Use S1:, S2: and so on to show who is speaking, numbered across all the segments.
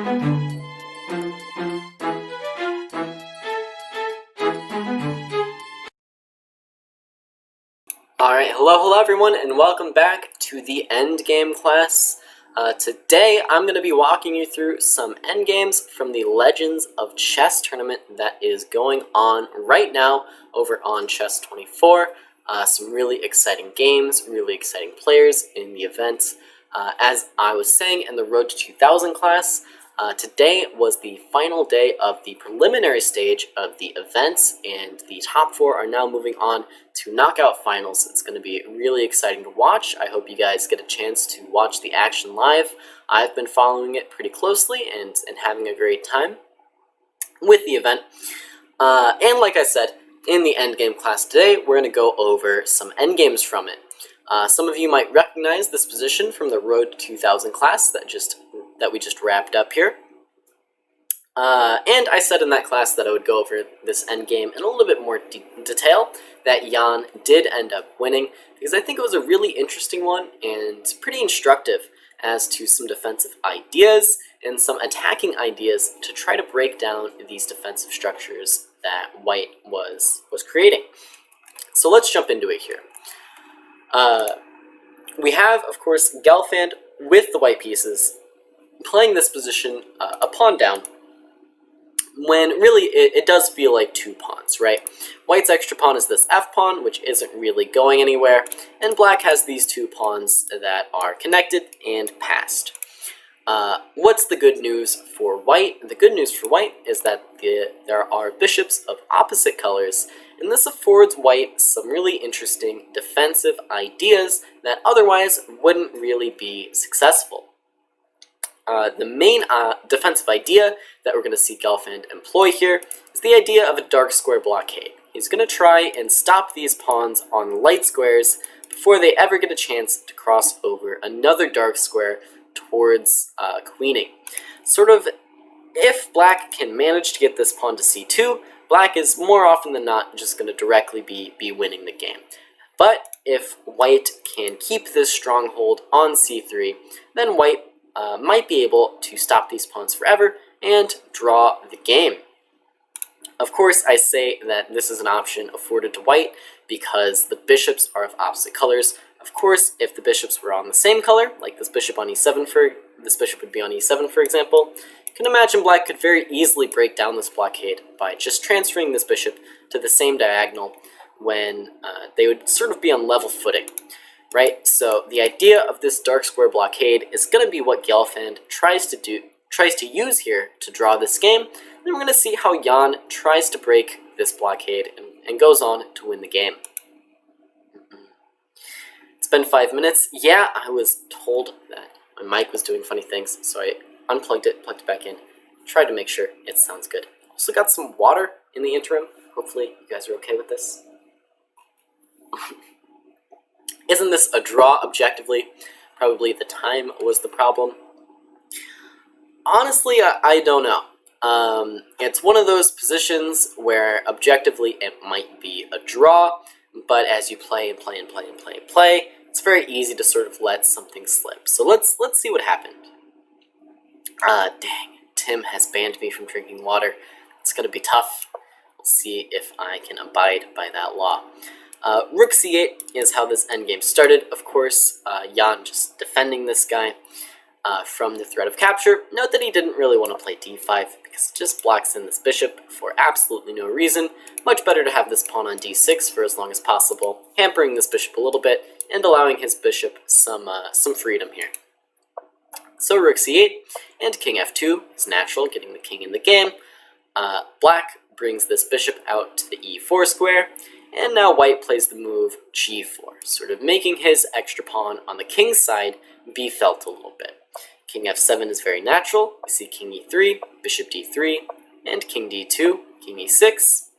S1: Alright, hello everyone, and welcome back to the Endgame class. Today, I'm going to be walking you through some endgames from the Legends of Chess tournament that is going on right now over on Chess24. Some really exciting games, really exciting players in the event. As I was saying in the Road to 2000 class, today was the final day of the preliminary stage of the events, and the top four are now moving on to knockout finals. It's going to be really exciting to watch. I hope you guys get a chance to watch the action live. I've been following it pretty closely and having a great time with the event. And like I said, in the endgame class today, we're going to go over some endgames from it. Some of you might recognize this position from the Road to 2000 class that we just wrapped up here. And I said in that class that I would go over this endgame in a little bit more detail, that Jan did end up winning, because I think it was a really interesting one and pretty instructive as to some defensive ideas and some attacking ideas to try to break down these defensive structures that White was creating. So let's jump into it here. We have, of course, Gelfand with the white pieces playing this position a pawn down, when really it does feel like two pawns, right? White's extra pawn is this f-pawn, which isn't really going anywhere, and black has these two pawns that are connected and passed. What's the good news for white? The good news for white is that there are bishops of opposite colors, and this affords white some really interesting defensive ideas that otherwise wouldn't really be successful. The main defensive idea that we're going to see Gelfand employ here is the idea of a dark square blockade. He's going to try and stop these pawns on light squares before they ever get a chance to cross over another dark square towards queening. Sort of, if black can manage to get this pawn to c2, black is more often than not just going to directly be winning the game. But if white can keep this stronghold on c3, then white might be able to stop these pawns forever and draw the game. Of course, I say that this is an option afforded to white because the bishops are of opposite colors. Of course, if the bishops were on the same color, like this bishop on e7, this bishop would be on e7, for example, you can imagine black could very easily break down this blockade by just transferring this bishop to the same diagonal when they would sort of be on level footing. Right, so the idea of this dark square blockade is going to be what Gelfand tries to use here to draw this game. Then we're going to see how Jan tries to break this blockade and goes on to win the game. It's been 5 minutes. Yeah, I was told that my mic was doing funny things, so I unplugged it, plugged it back in, tried to make sure it sounds good. Also got some water in the interim. Hopefully you guys are okay with this. Isn't this a draw objectively? Probably the time was the problem. Honestly, I don't know. It's one of those positions where objectively it might be a draw, but as you play and play and play and play and play, it's very easy to sort of let something slip. So let's see what happened. Dang, Tim has banned me from drinking water. It's gonna be tough. We'll see if I can abide by that law. Rook C8 is how this endgame started. Of course, Jan just defending this guy from the threat of capture. Note that he didn't really want to play d5 because it just blocks in this bishop for absolutely no reason. Much better to have this pawn on d6 for as long as possible, hampering this bishop a little bit and allowing his bishop some freedom here. So Rook C8 and King F2 is natural, getting the king in the game. Black brings this bishop out to the e4 square. And now white plays the move g4, sort of making his extra pawn on the king's side be felt a little bit. King f7 is very natural. We see king e3, bishop d3, and king d2, king e6.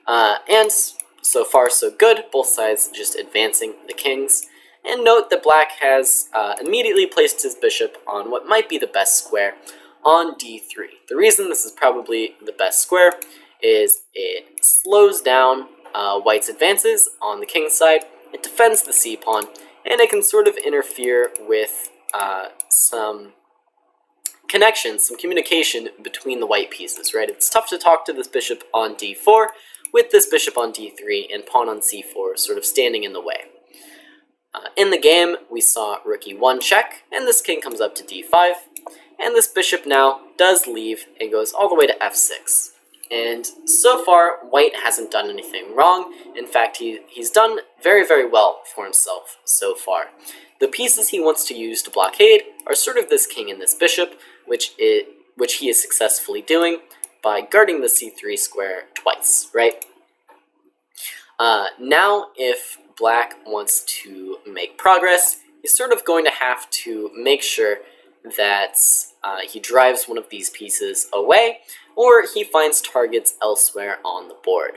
S1: And so far so good, both sides just advancing the kings. And note that black has immediately placed his bishop on what might be the best square on d3. The reason this is probably the best square is it slows down white's advances on the king's side, it defends the c-pawn, and it can sort of interfere with some connections, some communication between the white pieces, right? It's tough to talk to this bishop on d4 with this bishop on d3 and pawn on c4 sort of standing in the way. In the game, we saw rook e1 check, and this king comes up to d5, and this bishop now does leave and goes all the way to f6. And so far, white hasn't done anything wrong. In fact, he's done very, very well for himself so far. The pieces he wants to use to blockade are sort of this king and this bishop, which he is successfully doing by guarding the c3 square twice, right? Now, if black wants to make progress, he's sort of going to have to make sure that he drives one of these pieces away, or he finds targets elsewhere on the board.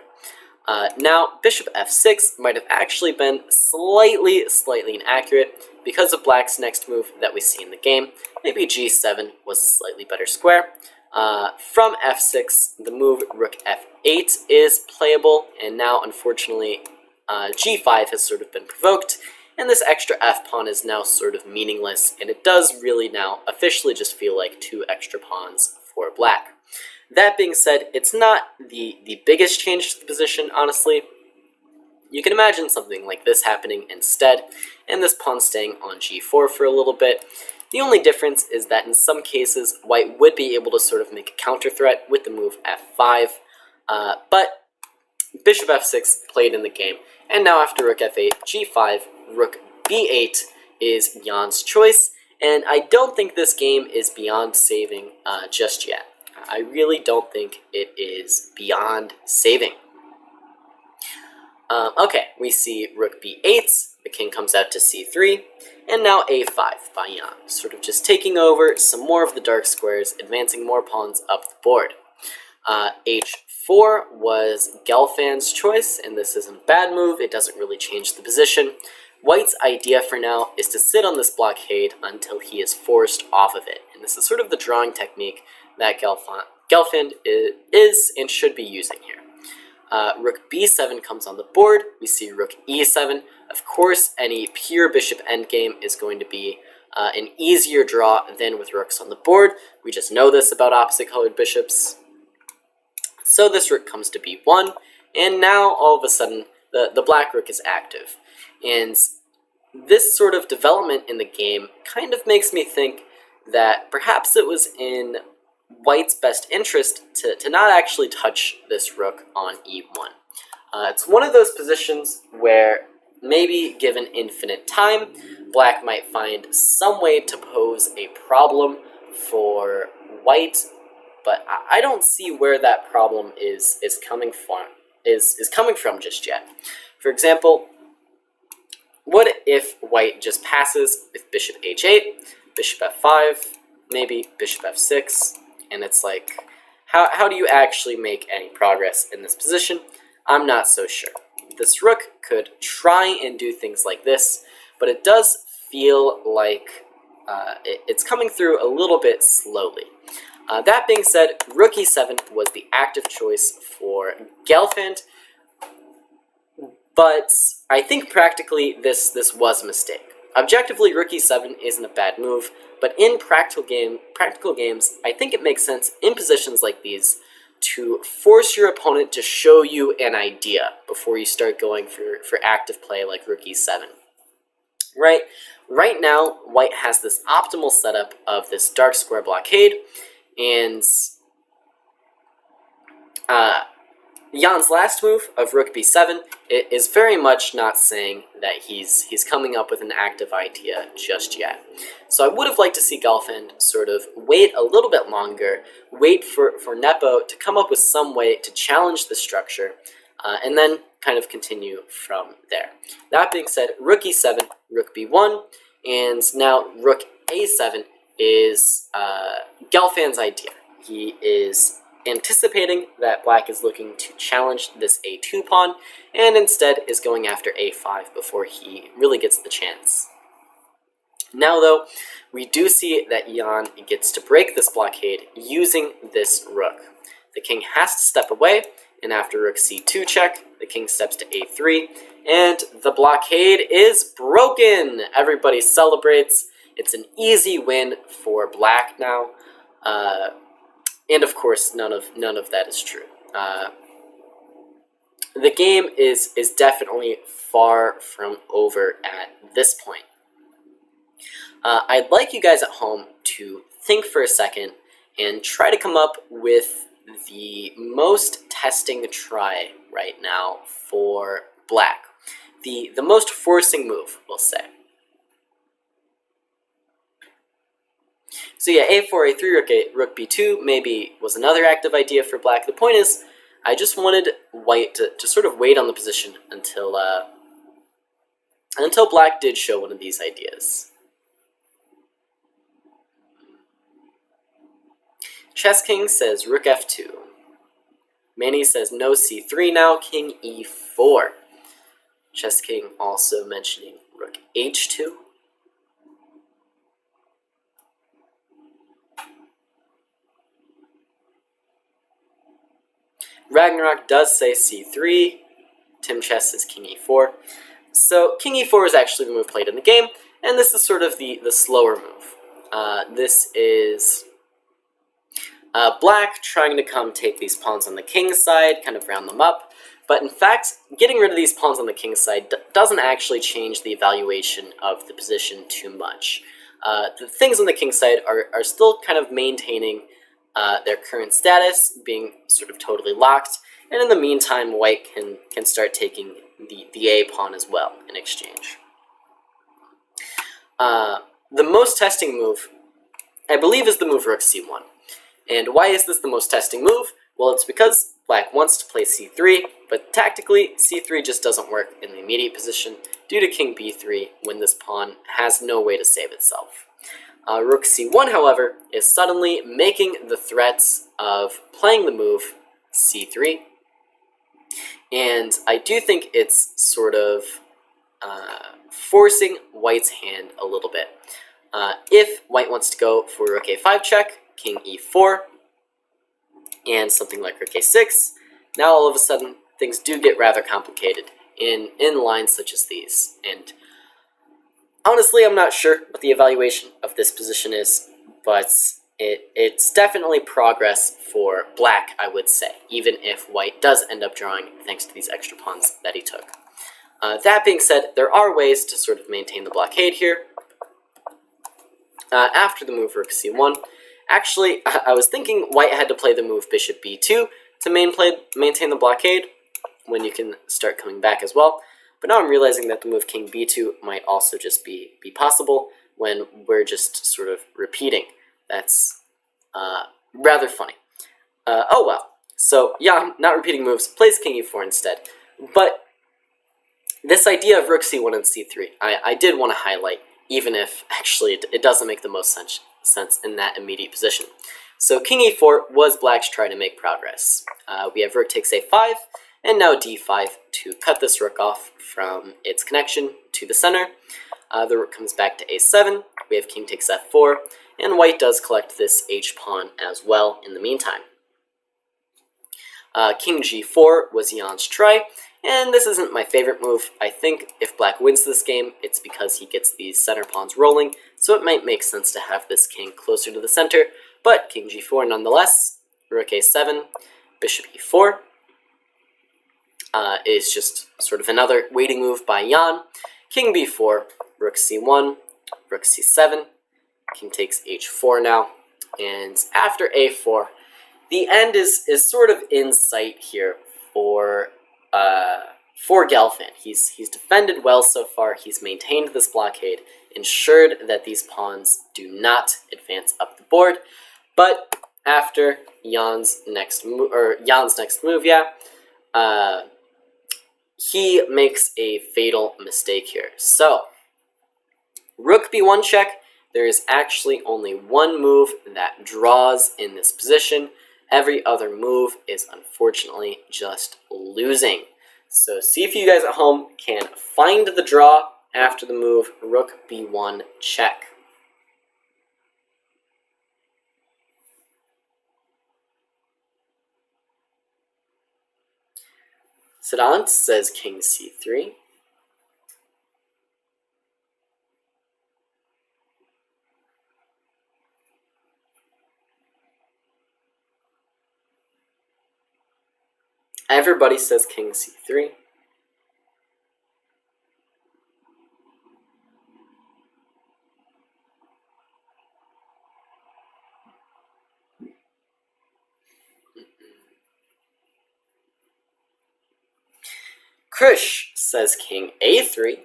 S1: Now, bishop f6 might have actually been slightly inaccurate because of black's next move that we see in the game. Maybe g7 was a slightly better square. From f6, the move rook f8 is playable, and now, unfortunately, g5 has sort of been provoked, and this extra f-pawn is now sort of meaningless, and it does really now officially just feel like 2 extra pawns for black. That being said, it's not the biggest change to the position, honestly. You can imagine something like this happening instead, and this pawn staying on g4 for a little bit. The only difference is that in some cases, white would be able to sort of make a counter threat with the move f5, but bishop f6 played in the game, and now after rook f8, g5, rook b8 is Jan's choice, and I don't think this game is beyond saving just yet. I really don't think it is beyond saving. Okay, we see rook b8, the king comes out to c3, and now a5 by Jan, sort of just taking over some more of the dark squares, advancing more pawns up the board. h4 was Gelfand's choice, and this isn't a bad move, it doesn't really change the position. White's idea for now is to sit on this blockade until he is forced off of it, and this is sort of the drawing technique that Gelfand is and should be using here. Rook b7 comes on the board, we see rook e7. Of course, any pure bishop endgame is going to be an easier draw than with rooks on the board. We just know this about opposite colored bishops. So this rook comes to b1, and now all of a sudden the black rook is active. And this sort of development in the game kind of makes me think that perhaps it was in white's best interest to not actually touch this rook on e1. It's one of those positions where maybe given infinite time, black might find some way to pose a problem for white, but I don't see where that problem is coming from just yet. For example, what if white just passes with bishop h8, bishop f5, maybe bishop f6, and it's like, how do you actually make any progress in this position? I'm not so sure. This rook could try and do things like this, but it does feel like it's coming through a little bit slowly. That being said, rook e7 was the active choice for Gelfand, but I think practically this was a mistake. Objectively, rook e7 isn't a bad move, but in practical games, I think it makes sense in positions like these to force your opponent to show you an idea before you start going for active play like rook e7. Right now, white has this optimal setup of this dark square blockade, and Jan's last move of rook b7 is very much not saying that he's coming up with an active idea just yet. So I would have liked to see Gelfand sort of wait a little bit longer, wait for Nepo to come up with some way to challenge the structure, and then kind of continue from there. That being said, rook e7, rook b1, and now rook a7 is Gelfand's idea. He is anticipating that black is looking to challenge this a2 pawn, and instead is going after a5 before he really gets the chance. Now though, we do see that Jan gets to break this blockade using this rook. The king has to step away, and after rook c2 check, the king steps to a3, and the blockade is broken! Everybody celebrates. It's an easy win for black now. And of course, none of that is true. The game is definitely far from over at this point. I'd like you guys at home to think for a second and try to come up with the most testing try right now for black. The most forcing move, we'll say. So yeah, a4, a3, rook b2 maybe was another active idea for black. The point is, I just wanted white to sort of wait on the position until black did show one of these ideas. Chess King says rook f2. Manny says no c3 now, king e4. Chess King also mentioning rook h2. Ragnarok does say c3. Tim Chess says king e4. So king e4 is actually the move played in the game, and this is sort of the slower move. This is black trying to come take these pawns on the king's side, kind of round them up. But in fact, getting rid of these pawns on the king's side doesn't actually change the evaluation of the position too much. The things on the king's side are still kind of maintaining their current status, being sort of totally locked, and in the meantime, white can start taking the A pawn as well in exchange. The most testing move, I believe, is the move rook c1. And why is this the most testing move? Well, it's because black wants to play c3, but tactically, c3 just doesn't work in the immediate position due to king b3 when this pawn has no way to save itself. Rook c1, however, is suddenly making the threats of playing the move c3, and I do think it's sort of forcing white's hand a little bit. If white wants to go for rook a5 check, king e4, and something like rook a6, now all of a sudden things do get rather complicated in lines such as these. And honestly, I'm not sure what the evaluation of this position is, but it's definitely progress for black, I would say, even if white does end up drawing thanks to these extra pawns that he took. That being said, there are ways to sort of maintain the blockade here. After the move rook c1, actually, I was thinking white had to play the move bishop b2 to maintain the blockade, when you can start coming back as well. But now I'm realizing that the move king b2 might also just be possible when we're just sort of repeating. That's rather funny. Oh well. So yeah, I'm not repeating moves, plays king e4 instead. But this idea of rook c1 and c3, I did want to highlight, even if actually it doesn't make the most sense in that immediate position. So king e4 was black's try to make progress. We have rook takes a5, and now d5 to cut this rook off from its connection to the center. The rook comes back to a7, we have king takes f4, and white does collect this h-pawn as well in the meantime. King g4 was Jan's try, and this isn't my favorite move. I think if black wins this game, it's because he gets these center pawns rolling, so it might make sense to have this king closer to the center, but king g4 nonetheless. Rook a7, bishop e4 is just sort of another waiting move by Jan. King b4, rook c1, rook c7, king takes h4 now, and after a4, the end is sort of in sight here for Gelfand. He's defended well so far. He's maintained this blockade, ensured that these pawns do not advance up the board. But after Jan's next move, he makes a fatal mistake here. So rook b1 check. There is actually only one move that draws in this position. Every other move is unfortunately just losing. So see if you guys at home can find the draw after the move rook b1 check. Sedant says king c3. Everybody says king c3. Krish says king a3.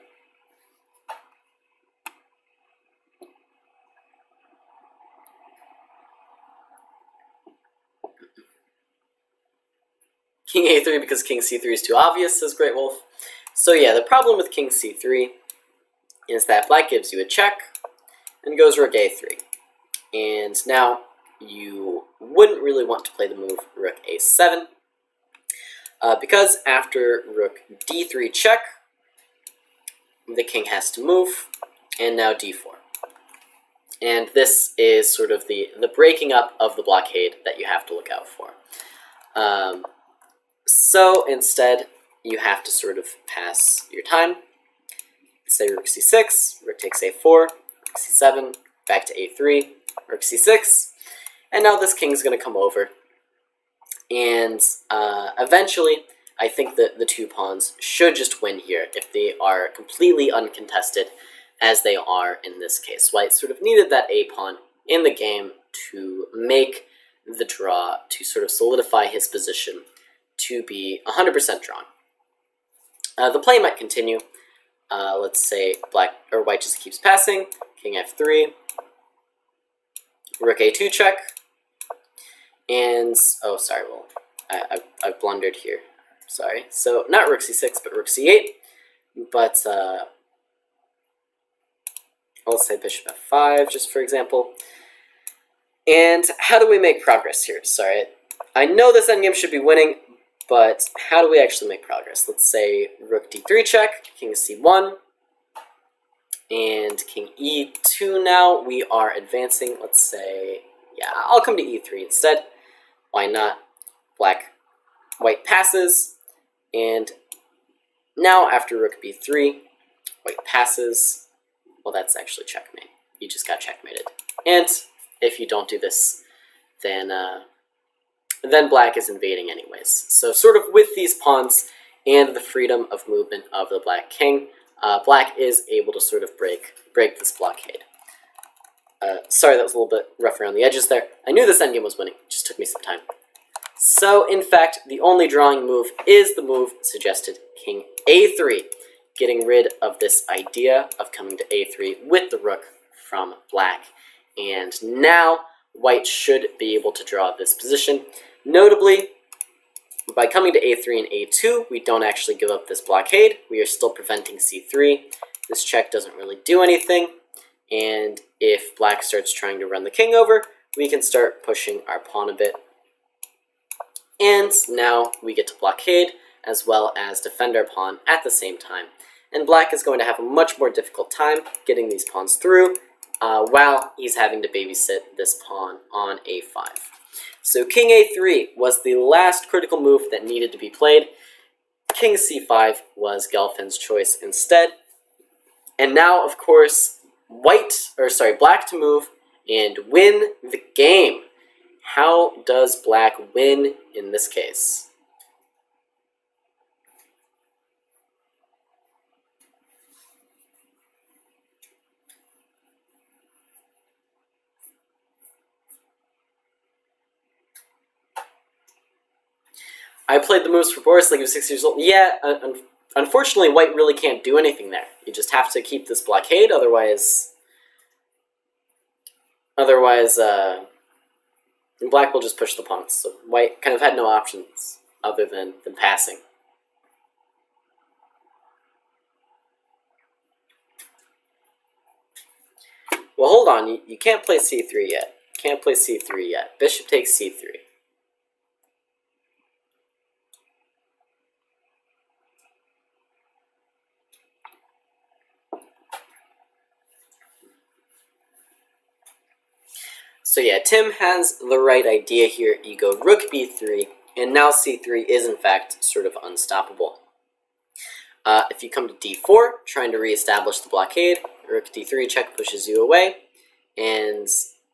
S1: King a3 because king c3 is too obvious, says Great Wolf. So yeah, the problem with king c3 is that black gives you a check and goes rook a3. And now you wouldn't really want to play the move rook a7, because after rook d3 check, the king has to move, and now d4. And this is sort of the breaking up of the blockade that you have to look out for. So instead, you have to sort of pass your time. Say rook c6, rook takes a4, rook c7, back to a3, rook c6, and now this king's going to come over. And eventually, I think that the two pawns should just win here if they are completely uncontested, as they are in this case. White sort of needed that a pawn in the game to make the draw, to sort of solidify his position, to be 100% drawn. The play might continue. Let's say white just keeps passing. King f3, rook a2 check, and oh, sorry, well, I've blundered here. Sorry. So not rook c6, but rook c8. But let's say bishop f5, just for example. And how do we make progress here? Sorry, I know this endgame should be winning, but how do we actually make progress? Let's say rook d3 check, king c1, and king e2 now. We are advancing. Let's say, yeah, I'll come to e3 instead. Why not? White passes, and now after rook b3, white passes. Well, that's actually checkmate. You just got checkmated. And if you don't do this, then black is invading anyways. So sort of with these pawns and the freedom of movement of the black king, black is able to sort of break this blockade. Sorry, that was a little bit rough around the edges there. I knew this endgame was winning. It just took me some time. So, in fact, the only drawing move is the move suggested, king a3, getting rid of this idea of coming to a3 with the rook from black. And now, white should be able to draw this position. Notably, by coming to a3 and a2, we don't actually give up this blockade. We are still preventing c3. This check doesn't really do anything. And if black starts trying to run the king over, we can start pushing our pawn a bit. And now we get to blockade, as well as defend our pawn at the same time. And black is going to have a much more difficult time getting these pawns through, while he's having to babysit this pawn on a5. So king a3 was the last critical move that needed to be played. King c5 was Gelfand's choice instead. And now, of course, black to move and win the game. How does black win in this case? I played the moves for Boris like he was 6 years old. Yeah, unfortunately, white really can't do anything there. You just have to keep this blockade, otherwise, black will just push the pawns. So white kind of had no options other than passing. Well, hold on. You can't play c3 yet. Can't play c3 yet. Bishop takes c3. So yeah, Tim has the right idea here. You go rook b3, and now c3 is in fact sort of unstoppable. If you come to d4, trying to reestablish the blockade, rook d3 check pushes you away, and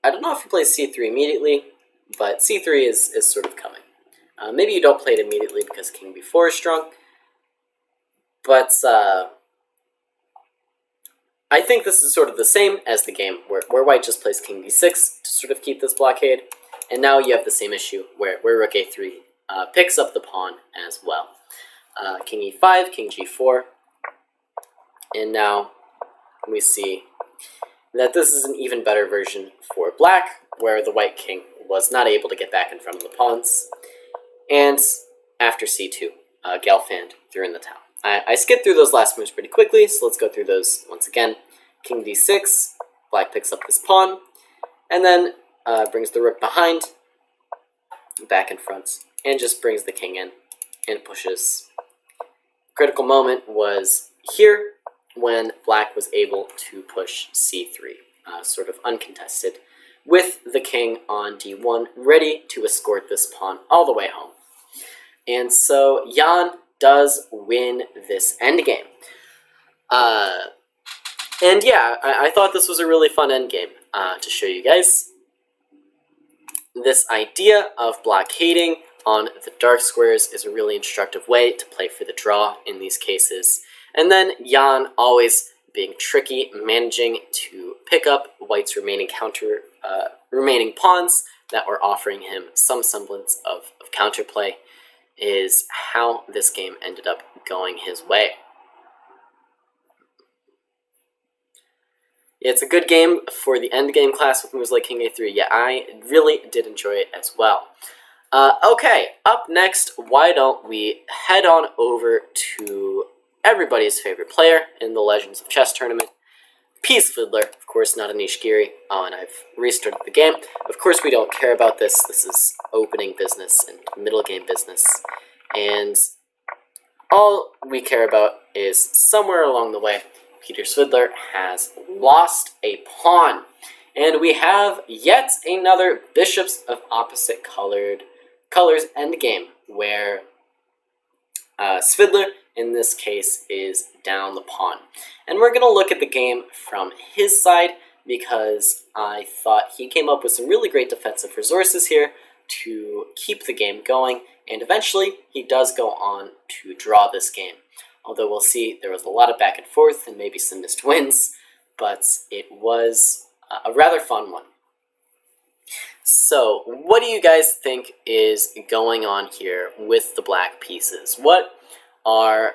S1: I don't know if he plays c3 immediately, but c3 is sort of coming. Maybe you don't play it immediately because king b4 is strong, but I think this is sort of the same as the game where white just plays king d6 to sort of keep this blockade, and now you have the same issue where rook a3 picks up the pawn as well. King e5, king g4, and now we see that this is an even better version for black, where the white king was not able to get back in front of the pawns. And after c2, Gelfand threw in the towel. I skipped through those last moves pretty quickly, so let's go through those once again. King d6, black picks up this pawn, and then brings the rook behind, back in front, and just brings the king in and pushes. Critical moment was here when black was able to push c3, sort of uncontested, with the king on d1, ready to escort this pawn all the way home. And so Jan does win this endgame. And yeah, I thought this was a really fun endgame to show you guys. This idea of blockading on the dark squares is a really instructive way to play for the draw in these cases. And then Jan always being tricky, managing to pick up white's remaining pawns that were offering him some semblance of counterplay, is how this game ended up going his way. It's a good game for the endgame class with moves like king a3. Yeah, I really did enjoy it as well. Okay, up next, why don't we head on over to everybody's favorite player in the Legends of Chess tournament, Svidler, of course, not Anish, Giri. Oh, and I've restarted the game. Of course, we don't care about this. This is opening business and middle game business. And all we care about is somewhere along the way, Svidler has lost a pawn. And we have yet another Bishops of Opposite Colors endgame, where Svidler, in this case, is down the pawn. And we're going to look at the game from his side, because I thought he came up with some really great defensive resources here to keep the game going, and eventually he does go on to draw this game. Although we'll see there was a lot of back and forth and maybe some missed wins, but it was a rather fun one. So, what do you guys think is going on here with the black pieces? What are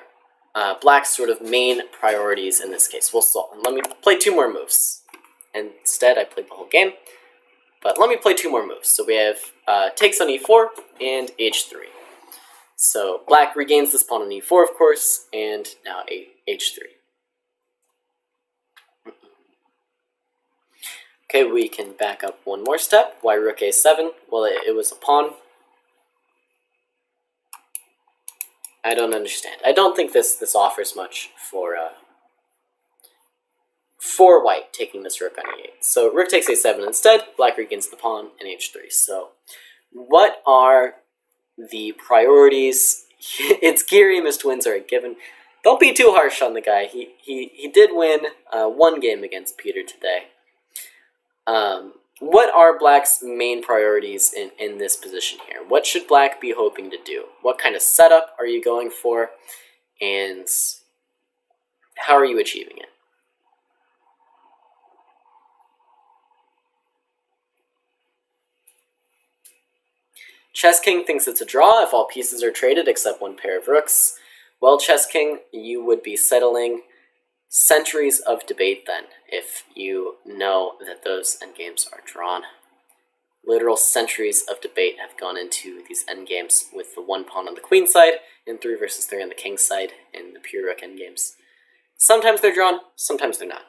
S1: black's sort of main priorities in this case? Well, so let me play two more moves. Instead, I played the whole game, but let me play two more moves. So we have takes on e4 and h3. So black regains this pawn on e4, of course, and now h3. Okay, we can back up one more step. Why rook a7? Well, it was a pawn. I don't understand. I don't think this offers much for white, taking this rook on e8. So rook takes a7 instead, black regains the pawn and h3. So what are the priorities? It's Giri, missed wins are a given. Don't be too harsh on the guy. He did win one game against Peter today. What are black's main priorities in this position here? What should black be hoping to do? What kind of setup are you going for? And how are you achieving it? Chess King thinks it's a draw if all pieces are traded except one pair of rooks. Well, Chess King, you would be settling centuries of debate then, if you know that those endgames are drawn. Literal centuries of debate have gone into these endgames with the one pawn on the queen side and 3 versus 3 on the king side in the pure rook endgames. Sometimes they're drawn, sometimes they're not.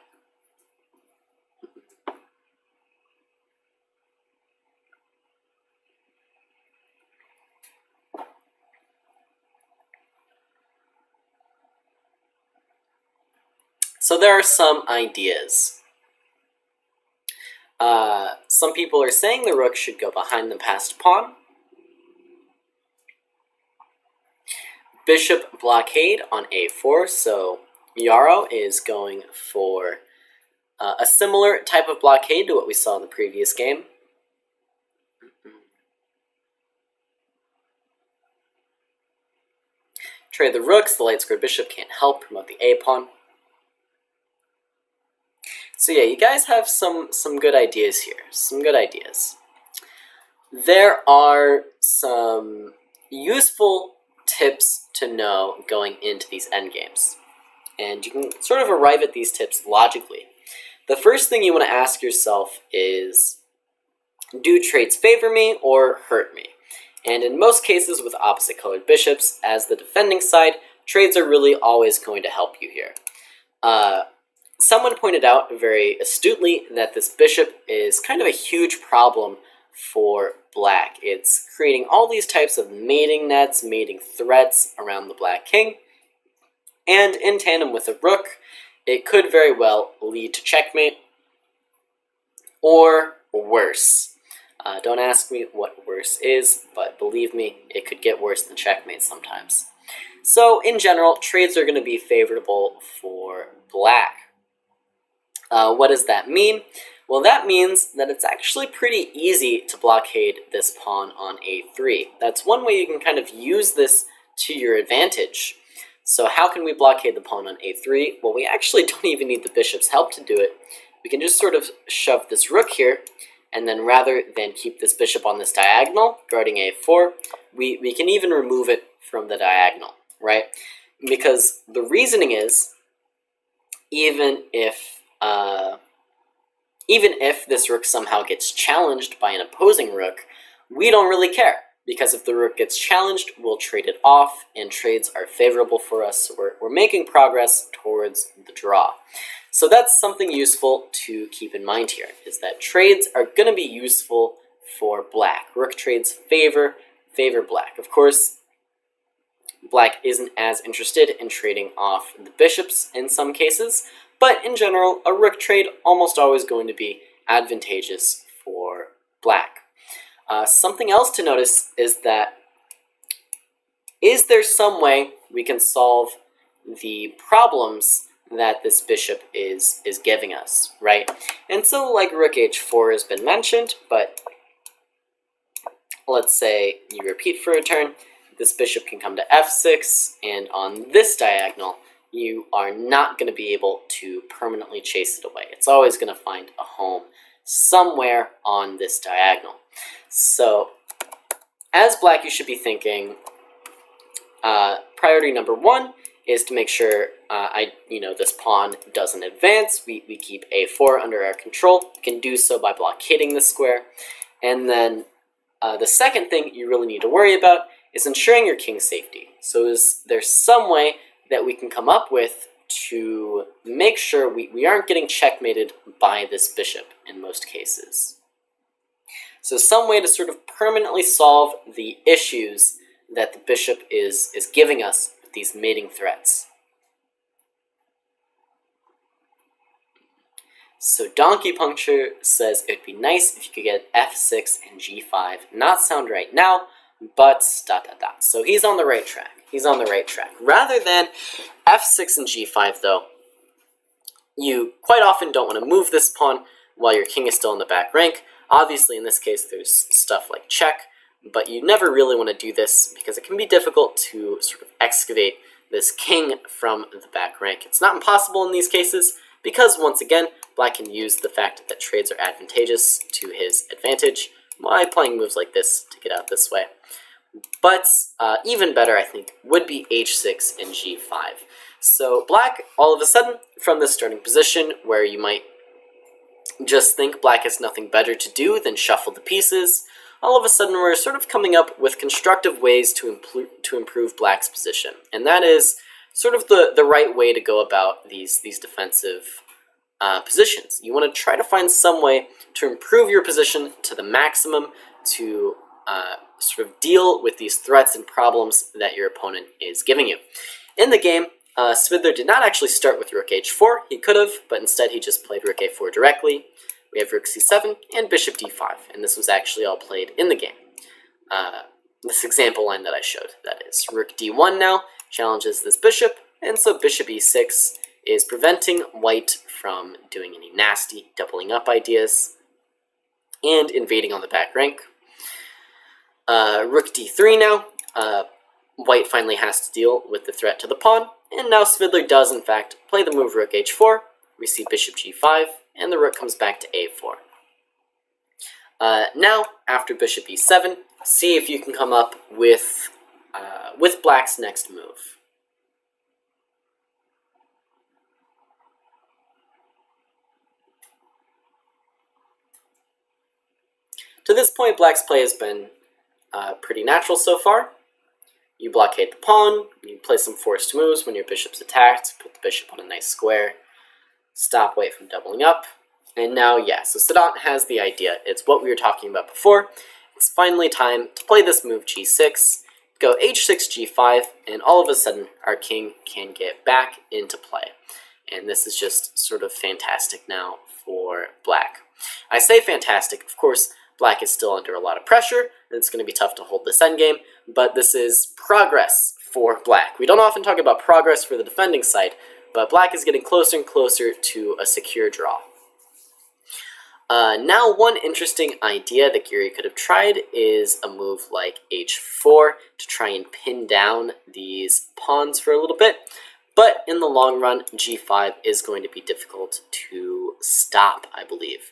S1: So there are some ideas. Some people are saying the rook should go behind the passed pawn. Bishop blockade on a4, so Yarrow is going for a similar type of blockade to what we saw in the previous game. Trade the rooks, the light squared bishop can't help promote the A-pawn. So yeah, you guys have some good ideas here, some good ideas. There are some useful tips to know going into these endgames, and you can sort of arrive at these tips logically. The first thing you want to ask yourself is, do trades favor me or hurt me? And in most cases with opposite colored bishops, as the defending side, trades are really always going to help you here. Someone pointed out very astutely that this bishop is kind of a huge problem for black. It's creating all these types of mating nets, mating threats around the black king, and in tandem with a rook, it could very well lead to checkmate, or worse. Don't ask me what worse is, but believe me, it could get worse than checkmate sometimes. So in general, trades are going to be favorable for black. What does that mean? Well, that means that it's actually pretty easy to blockade this pawn on a3. That's one way you can kind of use this to your advantage. So how can we blockade the pawn on a3? Well, we actually don't even need the bishop's help to do it. We can just sort of shove this rook here, and then rather than keep this bishop on this diagonal, guarding a4, we can even remove it from the diagonal, right? Because the reasoning is, even if this rook somehow gets challenged by an opposing rook, we don't really care. Because if the rook gets challenged, we'll trade it off, and trades are favorable for us, so we're making progress towards the draw. So that's something useful to keep in mind here, is that trades are going to be useful for black. Rook trades favor black. Of course, black isn't as interested in trading off the bishops in some cases, but in general, a rook trade almost always going to be advantageous for black. Something else to notice is that, is there some way we can solve the problems that this bishop is giving us, right? And so like rook h4 has been mentioned, but let's say you repeat for a turn, this bishop can come to f6, and on this diagonal, you are not going to be able to permanently chase it away. It's always going to find a home somewhere on this diagonal. So, as black, you should be thinking, priority number one is to make sure this pawn doesn't advance. We keep a4 under our control. We can do so by blockading the square. And then the second thing you really need to worry about is ensuring your king's safety. So is there some way that we can come up with to make sure we aren't getting checkmated by this bishop in most cases? So some way to sort of permanently solve the issues that the bishop is giving us with these mating threats. So Donkey Puncture says it'd be nice if you could get f6 and g5. Not sound right now, but ... So he's on the right track. He's on the right track. Rather than f6 and g5, though, you quite often don't want to move this pawn while your king is still in the back rank. Obviously, in this case, there's stuff like check, but you never really want to do this because it can be difficult to sort of excavate this king from the back rank. It's not impossible in these cases because, once again, black can use the fact that trades are advantageous to his advantage by playing moves like this to get out this way. But even better, I think, would be h6 and g5. So black, all of a sudden, from this starting position where you might just think black has nothing better to do than shuffle the pieces, all of a sudden we're sort of coming up with constructive ways to improve black's position. And that is sort of the right way to go about these defensive positions. You want to try to find some way to improve your position to the maximum to sort of deal with these threats and problems that your opponent is giving you. In the game, Svidler did not actually start with rook h4. He could have, but instead he just played rook a4 directly. We have rook c7 and bishop d5, and this was actually all played in the game. This example line that I showed, that is. Rook d1 now challenges this bishop, and so bishop e6 is preventing white from doing any nasty doubling up ideas and invading on the back rank. Rook d3 now. White finally has to deal with the threat to the pawn, and now Svidler does in fact play the move Rook H4, we see Bishop G5, and the Rook comes back to A4. Now, after Bishop E7, see if you can come up with Black's next move. To this point, Black's play has been pretty natural so far. You blockade the pawn, you play some forced moves when your bishop's attacked, put the bishop on a nice square, stop White from doubling up, and now, yeah, so Sedat has the idea. It's what we were talking about before. It's finally time to play this move G6, go H6, G5, and all of a sudden, our king can get back into play. And this is just sort of fantastic now for Black. I say fantastic, of course, Black is still under a lot of pressure, and it's going to be tough to hold this endgame, but this is progress for Black. We don't often talk about progress for the defending side, but Black is getting closer and closer to a secure draw. Now, one interesting idea that Giri could have tried is a move like H4 to try and pin down these pawns for a little bit, but in the long run, G5 is going to be difficult to stop, I believe.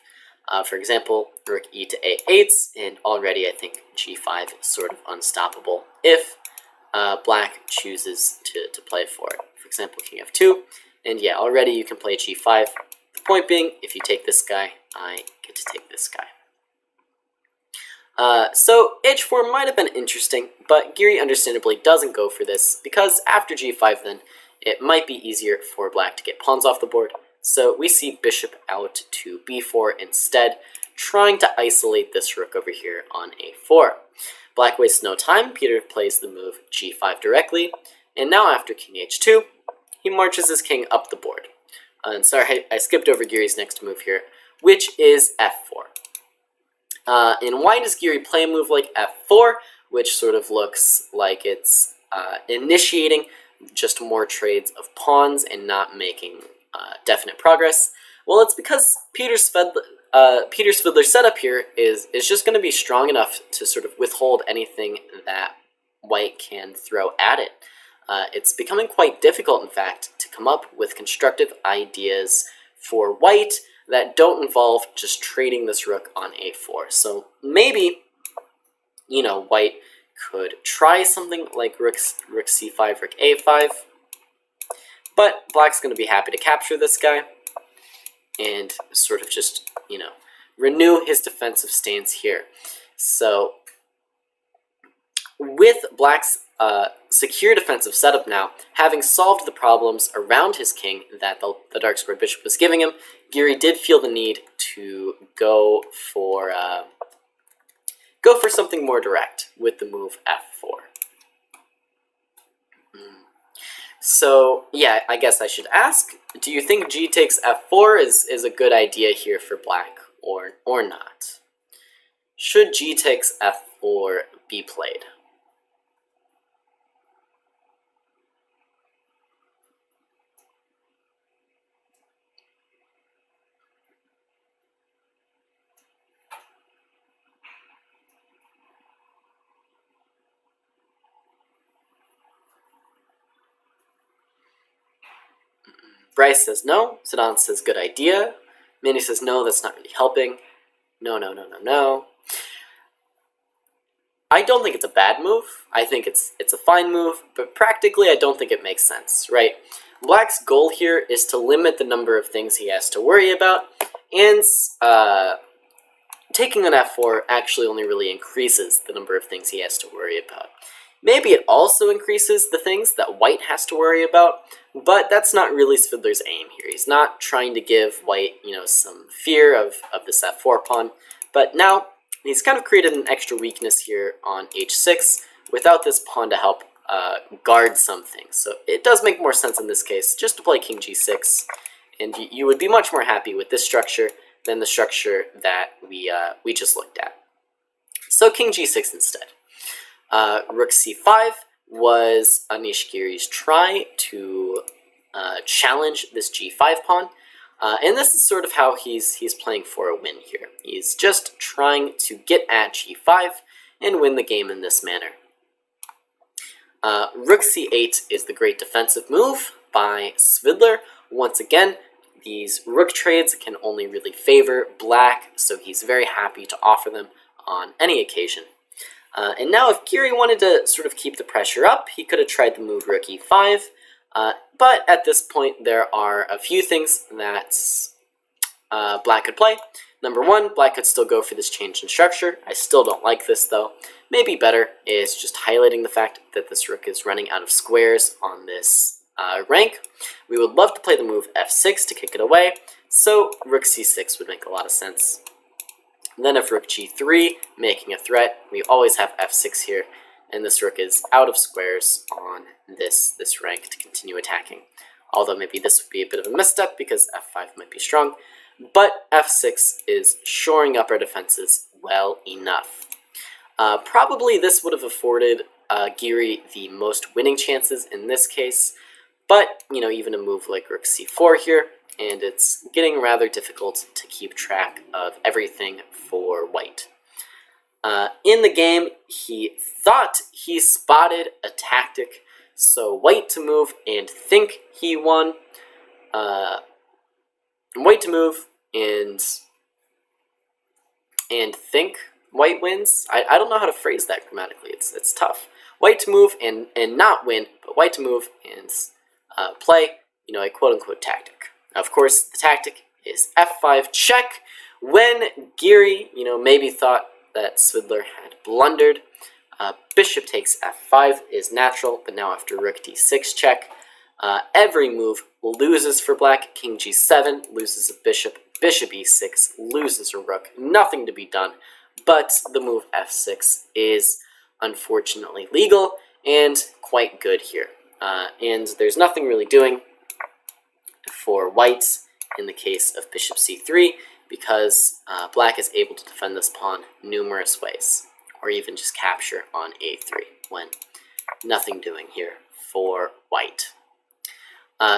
S1: For example, Rook E to A8, and already I think G5 is sort of unstoppable if Black chooses to play for it. For example, King F2, and yeah, already you can play G5. The point being, if you take this guy, I get to take this guy. So H4 might have been interesting, but Giri understandably doesn't go for this, because after G5 then, it might be easier for Black to get pawns off the board. So we see Bishop out to B4 instead, trying to isolate this Rook over here on A4. Black wastes no time, Peter plays the move G5 directly, and now after King H2, he marches his king up the board. And sorry, I skipped over Giri's next move here, which is F4. And why does Giri play a move like F4, which sort of looks like it's initiating just more trades of pawns and not making definite progress? Well, it's because Peter Svidler's setup here is just going to be strong enough to sort of withhold anything that White can throw at it. It's becoming quite difficult, in fact, to come up with constructive ideas for White that don't involve just trading this Rook on A4. So maybe, you know, White could try something like Rook C5, Rook A5, but Black's going to be happy to capture this guy and sort of just, you know, renew his defensive stance here. So with Black's secure defensive setup now, having solved the problems around his king that the dark squared bishop was giving him, Giri did feel the need to go for something more direct with the move F4. So yeah, I guess I should ask, do you think G takes F4 is a good idea here for Black or not? Should G takes F4 be played? Bryce says no. Sedan says good idea. Manny says no, that's not really helping. No. I don't think it's a bad move. I think it's a fine move, but practically I don't think it makes sense, right? Black's goal here is to limit the number of things he has to worry about, and taking an F4 actually only really increases the number of things he has to worry about. Maybe it also increases the things that White has to worry about, but that's not really Svidler's aim here. He's not trying to give White, you know, some fear of this F4 pawn, but now he's kind of created an extra weakness here on H6 without this pawn to help guard something. So it does make more sense in this case just to play King G6, and you would be much more happy with this structure than the structure that we just looked at. So King G6 instead. Rook C5 was Anish Giri's try to challenge this G5 pawn, and this is sort of how he's playing for a win here. He's just trying to get at G5 and win the game in this manner. Rook C8 is the great defensive move by Svidler. Once again, these rook trades can only really favor black, so he's very happy to offer them on any occasion. And now if Giri wanted to sort of keep the pressure up, he could have tried to move Rook E5, but at this point there are a few things that black could play. Number one, black could still go for this change in structure. I still don't like this though. Maybe better is just highlighting the fact that this rook is running out of squares on this rank. We would love to play the move f6 to kick it away, so rook c6 would make a lot of sense. Then if rook g3, making a threat, we always have f6 here, and this rook is out of squares on this rank to continue attacking. Although maybe this would be a bit of a misstep because f5 might be strong, but f6 is shoring up our defenses well enough. Probably this would have afforded Giri the most winning chances in this case, but, you know, even a move like rook c4 here, and it's getting rather difficult to keep track of everything for white. In the game, he thought he spotted a tactic, so white to move and think he won. White to move and think white wins. I don't know how to phrase that grammatically. It's tough. White to move and not win, but white to move and play, you know, a quote-unquote tactic. Of course, the tactic is f5 check. When Giri, you know, maybe thought that Svidler had blundered, bishop takes f5 is natural, but now after rook d6 check, every move loses for black. King g7 loses a bishop, bishop e6 loses a rook. Nothing to be done, but the move f6 is unfortunately legal and quite good here. And there's nothing really doing for white in the case of bishop c3 because black is able to defend this pawn numerous ways, or even just capture on a3 when nothing doing here for white.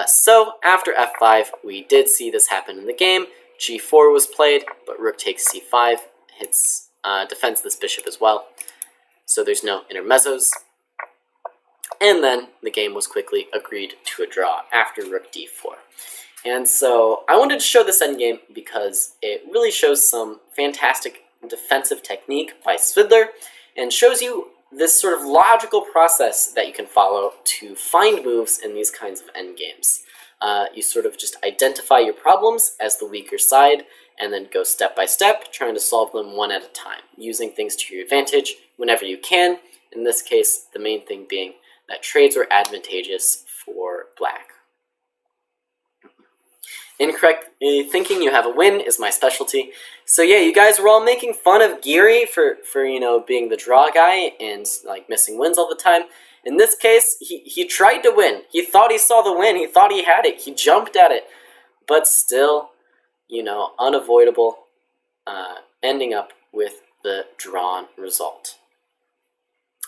S1: So after f5, we did see this happen in the game. g4 was played, but rook takes c5 hits defends this bishop as well. So there's no intermezzos. And then the game was quickly agreed to a draw after rook d4. And so I wanted to show this endgame because it really shows some fantastic defensive technique by Svidler and shows you this sort of logical process that you can follow to find moves in these kinds of endgames. You sort of just identify your problems as the weaker side and then go step by step, trying to solve them one at a time, using things to your advantage whenever you can. In this case, the main thing being that trades were advantageous for black. Incorrectly thinking you have a win is my specialty. So yeah, you guys were all making fun of Giri for you know, being the draw guy and like missing wins all the time. In this case, he tried to win. He thought he saw the win. He thought he had it. He jumped at it. But still, you know, unavoidable, ending up with the drawn result.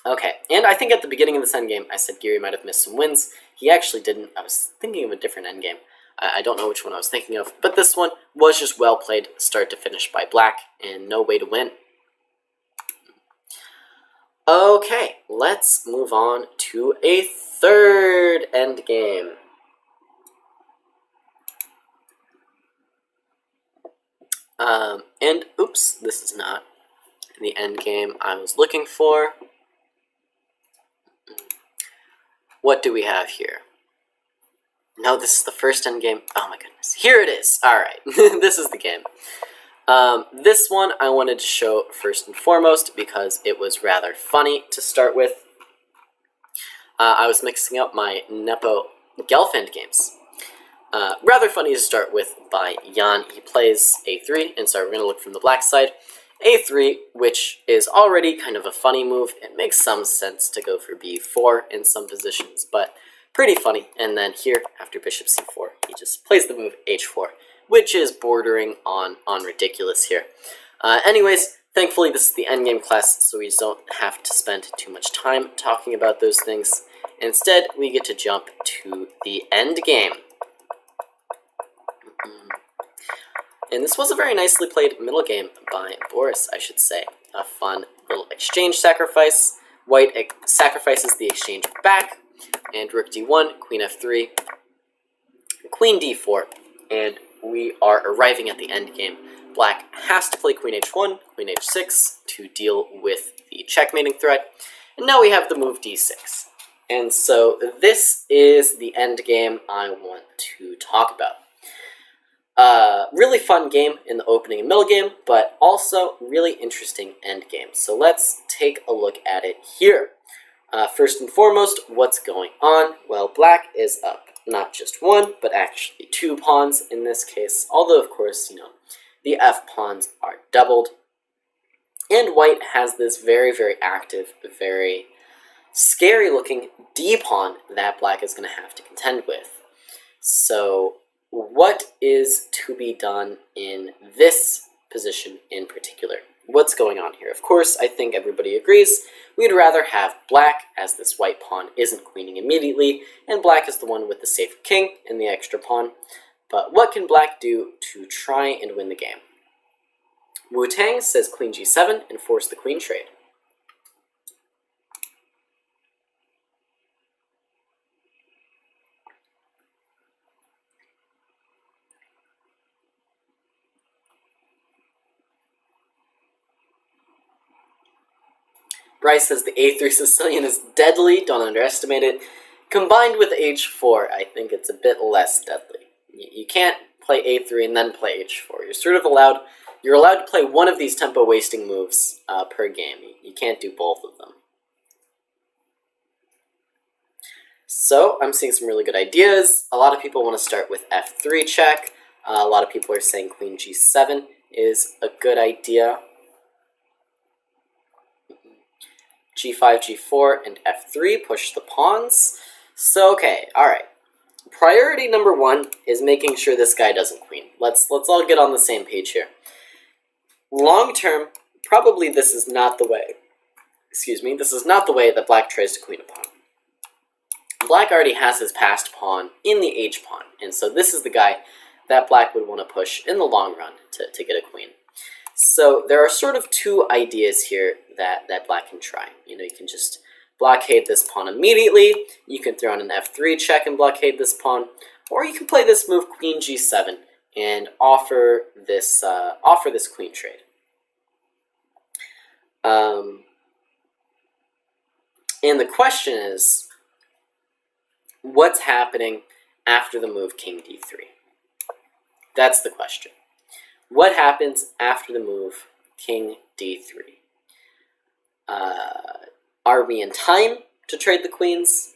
S1: Okay, and I think at the beginning of this endgame, I said Giri might have missed some wins. He actually didn't. I was thinking of a different endgame. I don't know which one I was thinking of, but this one was just well played start to finish by black, and no way to win. Okay, let's move on to a third endgame. And oops, this is not the endgame I was looking for. What do we have here? No, this is the first endgame. Oh my goodness. Here it is. Alright, this is the game. This one I wanted to show first and foremost because it was rather funny to start with. I was mixing up my Nepo Gelfand games. Rather funny to start with by Jan. He plays a3, and so we're going to look from the black side. a3, which is already kind of a funny move. It makes some sense to go for b4 in some positions, but pretty funny. And then here, after bishop c4, he just plays the move h4, which is bordering on ridiculous here. Anyways, thankfully this is the endgame class, so we just don't have to spend too much time talking about those things. Instead, we get to jump to the endgame. And this was a very nicely played middle game by Boris, I should say. A fun little exchange sacrifice White sacrifices the exchange back, and rook d1, queen f3, queen d4, and we are arriving at the endgame. Black has to play queen h1, queen h6 to deal with the checkmating threat, and now we have the move d6. And so this is the endgame I want to talk about. Really fun game in the opening and middle game, but also really interesting endgame. So let's take a look at it here. First and foremost, what's going on? Well, black is up not just one, but actually two pawns in this case, although of course, the f pawns are doubled. And white has this very, very active, very scary looking d pawn that black is going to have to contend with. So what is to be done in this position in particular? What's going on here? Of course, I think everybody agrees we'd rather have black, as this white pawn isn't queening immediately, and black is the one with the safer king and the extra pawn. But what can black do to try and win the game? Wu-Tang says queen g7 and force the queen trade. Bryce says the a3 Sicilian is deadly, don't underestimate it. Combined with h4, I think it's a bit less deadly. You can't play a3 and then play h4. You're allowed to play one of these tempo-wasting moves per game. You can't do both of them. So I'm seeing some really good ideas. A lot of people want to start with f3 check. A lot of people are saying queen g7 is a good idea. g5, g4, and f3, push the pawns. So, okay, alright. Priority number one is making sure this guy doesn't queen. Let's all get on the same page here. Long term, probably this is not the way. This is not the way that black tries to queen a pawn. Black already has his passed pawn in the h pawn, and so this is the guy that black would want to push in the long run to get a queen. So there are sort of two ideas here that black can try. You can just blockade this pawn immediately. You can throw in an f3 check and blockade this pawn, or you can play this move queen g7 and offer this queen trade. And the question is, what's happening after the move king d3? That's the question. What happens after the move king d3? Are we in time to trade the queens,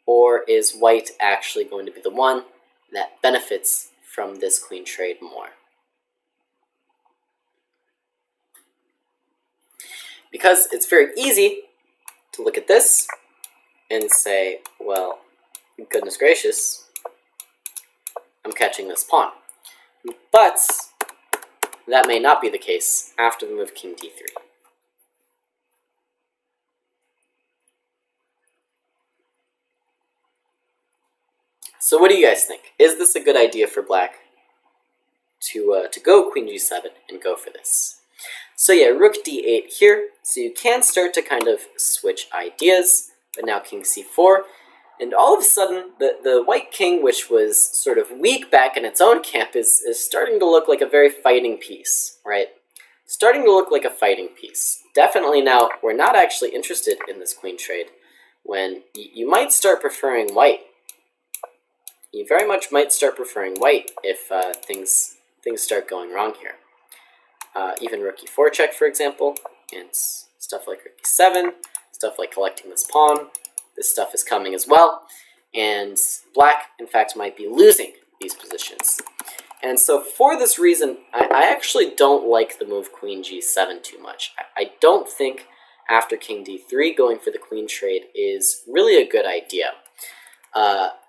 S1: or is white actually going to be the one that benefits from this queen trade more? Because it's very easy to look at this and say, well, goodness gracious, I'm catching this pawn. But that may not be the case after the move king d3. So what do you guys think? Is this a good idea for black to go queen g7 and go for this? So yeah, rook d8 here. So you can start to kind of switch ideas, but now king c4. And all of a sudden, the white king, which was sort of weak back in its own camp, is starting to look like a very fighting piece, right? Starting to look like a fighting piece. Definitely now, we're not actually interested in this queen trade, when you might start preferring white. You very much might start preferring white if things start going wrong here. Even rook e4 check, for example, and stuff like rook e7, stuff like collecting this pawn. This stuff is coming as well, and black, in fact, might be losing these positions. And so for this reason, I actually don't like the move queen g7 too much. I don't think after king d3 going for the queen trade is really a good idea.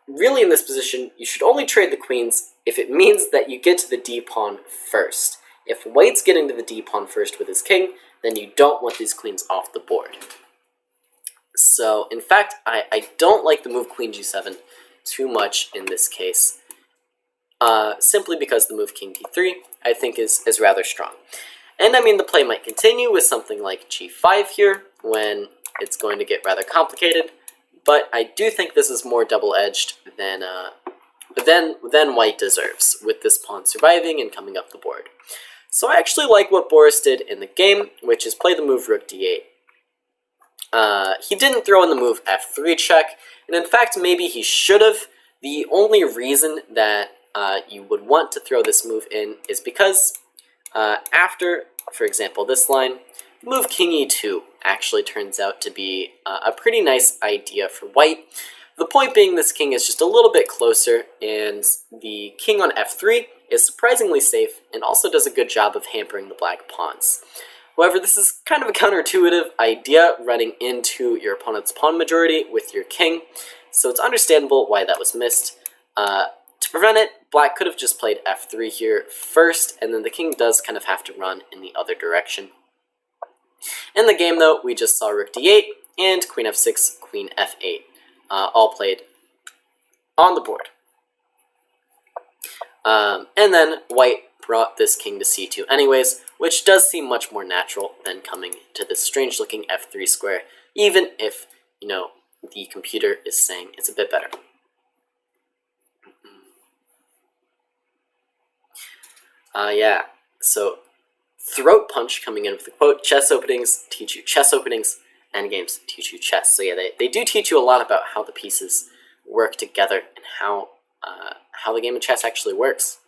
S1: Really in this position, you should only trade the queens if it means that you get to the d-pawn first. If white's getting to the d-pawn first with his king, then you don't want these queens off the board. So, in fact, I don't like the move queen g7 too much in this case, simply because the move king d3, I think, is rather strong. And I mean, the play might continue with something like g5 here, when it's going to get rather complicated, but I do think this is more double-edged than white deserves, with this pawn surviving and coming up the board. So I actually like what Boris did in the game, which is play the move Rook D8. He didn't throw in the move F3 check, and in fact maybe he should have. The only reason that you would want to throw this move in is because after, for example, this line, move King E2 actually turns out to be a pretty nice idea for white. The point being this king is just a little bit closer, and the king on F3 is surprisingly safe and also does a good job of hampering the black pawns. However, this is kind of a counterintuitive idea, running into your opponent's pawn majority with your king, so it's understandable why that was missed. To prevent it, black could have just played F3 here first, and then the king does kind of have to run in the other direction. In the game, though, we just saw Rook D8 and Queen F6, Queen F8, all played on the board. And then white brought this king to C2 anyways, which does seem much more natural than coming to this strange-looking F3 square, even if, you know, the computer is saying it's a bit better. Yeah, so throat punch coming in with the quote, chess openings teach you chess openings, endgames teach you chess. So yeah, they do teach you a lot about how the pieces work together and how the game of chess actually works.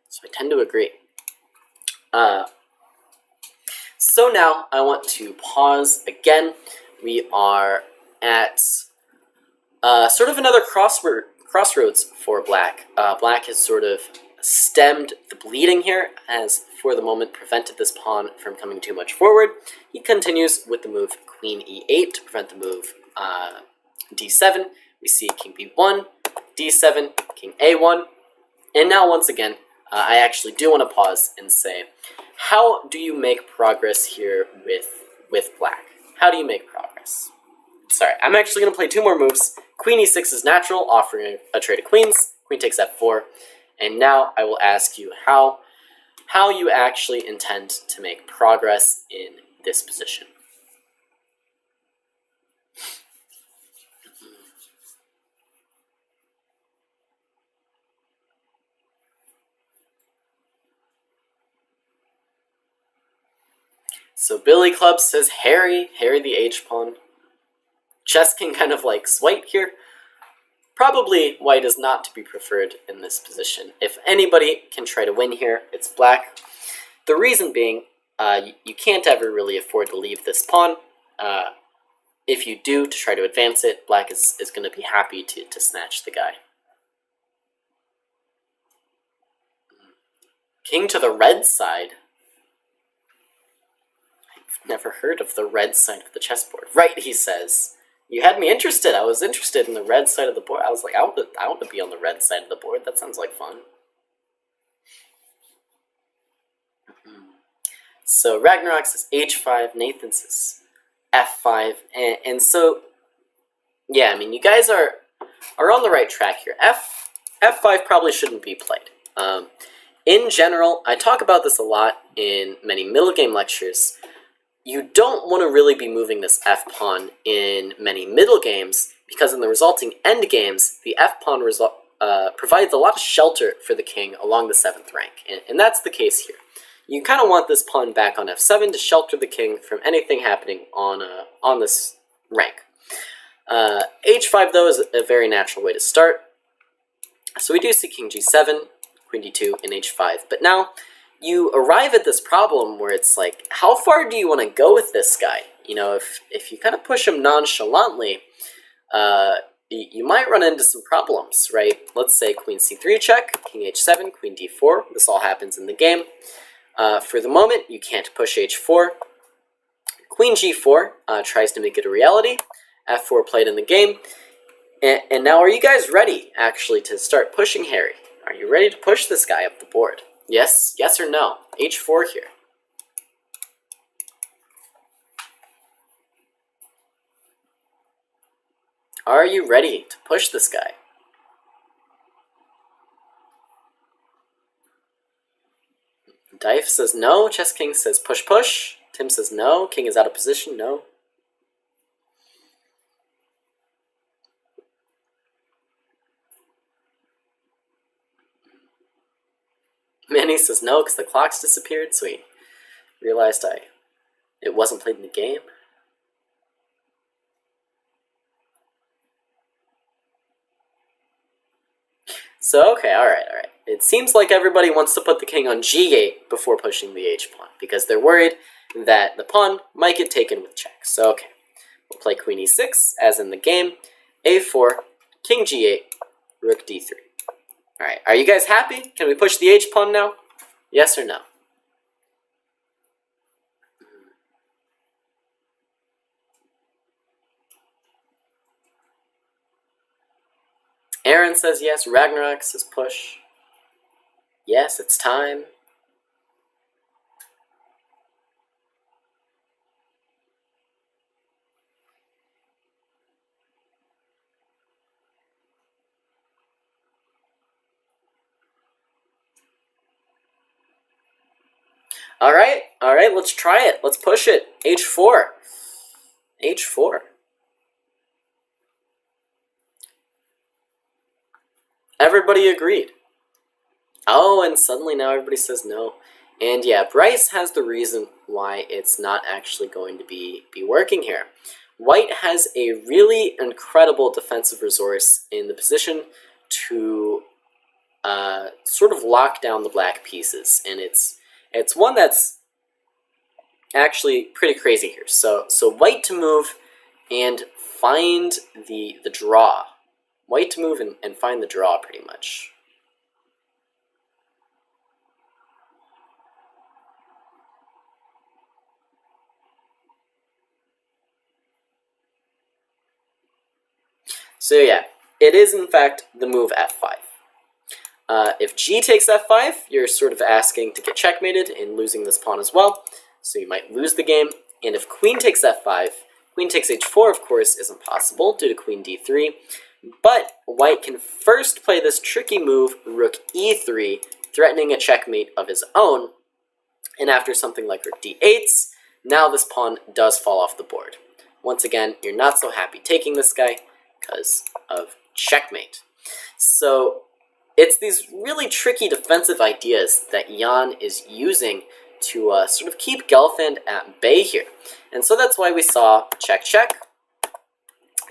S1: So I tend to agree. So now I want to pause again. We are at sort of another crossroads for black. Black has sort of stemmed the bleeding here, as for the moment prevented this pawn from coming too much forward. He continues with the move Queen E8 to prevent the move D7. We see King B1, D7, King A1, and now once again, I actually do want to pause and say, how do you make progress here with black? How do you make progress? Sorry, I'm actually going to play two more moves. Queen E6 is natural, offering a trade of queens. Queen takes F4. And now I will ask you how you actually intend to make progress in this position. So Billy Club says Harry the H-pawn. Chess King kind of likes white here. Probably white is not to be preferred in this position. If anybody can try to win here, it's black. The reason being, you can't ever really afford to leave this pawn. If you do, to try to advance it, black is going to be happy to snatch the guy. King to the red side. I've never heard of the red side of the chessboard. Right, he says. You had me interested. I was interested in the red side of the board. I was like, I want to be on the red side of the board. That sounds like fun. So Ragnarok says H5, Nathan says F5, and so, yeah, I mean, you guys are on the right track here. F5 probably shouldn't be played. In general, I talk about this a lot in many middle game lectures. You don't want to really be moving this f-pawn in many middle games, because in the resulting end games, the f-pawn provides a lot of shelter for the king along the 7th rank, and that's the case here. You kind of want this pawn back on f7 to shelter the king from anything happening on this rank. H5, though, is a very natural way to start. So we do see king g7, queen d2, and h5, but now you arrive at this problem where it's like, how far do you want to go with this guy? You know, if you kind of push him nonchalantly, you might run into some problems, right? Let's say queen c3 check, king h7, queen d4. This all happens in the game. For the moment, you can't push h4. Queen g4 tries to make it a reality. f4 played in the game. And now are you guys ready, actually, to start pushing Harry? Are you ready to push this guy up the board? Yes or no? h4 here. Are you ready to push this guy? Dife says no. Chess King says push. Tim says no. King is out of position. No. Manny says no, because the clock's disappeared, so he realized it wasn't played in the game. So, okay, alright. It seems like everybody wants to put the king on g8 before pushing the h-pawn, because they're worried that the pawn might get taken with check. So, okay, we'll play queen e6, as in the game, a4, king g8, rook d3. Alright, are you guys happy? Can we push the h-pawn now? Yes or no? Aaron says yes. Ragnarok says push. Yes, it's time. Alright, let's try it. Let's push it. h4. h4. Everybody agreed. Oh, and suddenly now everybody says no. And yeah, Bryce has the reason why it's not actually going to be working here. White has a really incredible defensive resource in the position to sort of lock down the black pieces, and it's one that's actually pretty crazy here. So white to move and find the draw. White to move and find the draw, pretty much. So yeah, it is in fact the move f5. If g takes f5, you're sort of asking to get checkmated and losing this pawn as well, so you might lose the game. And if queen takes f5, queen takes h4, of course, is impossible due to queen d3. But white can first play this tricky move, rook e3, threatening a checkmate of his own. And after something like rook d8, now this pawn does fall off the board. Once again, you're not so happy taking this guy because of checkmate. So it's these really tricky defensive ideas that Jan is using to sort of keep Gelfand at bay here. And so that's why we saw check, check,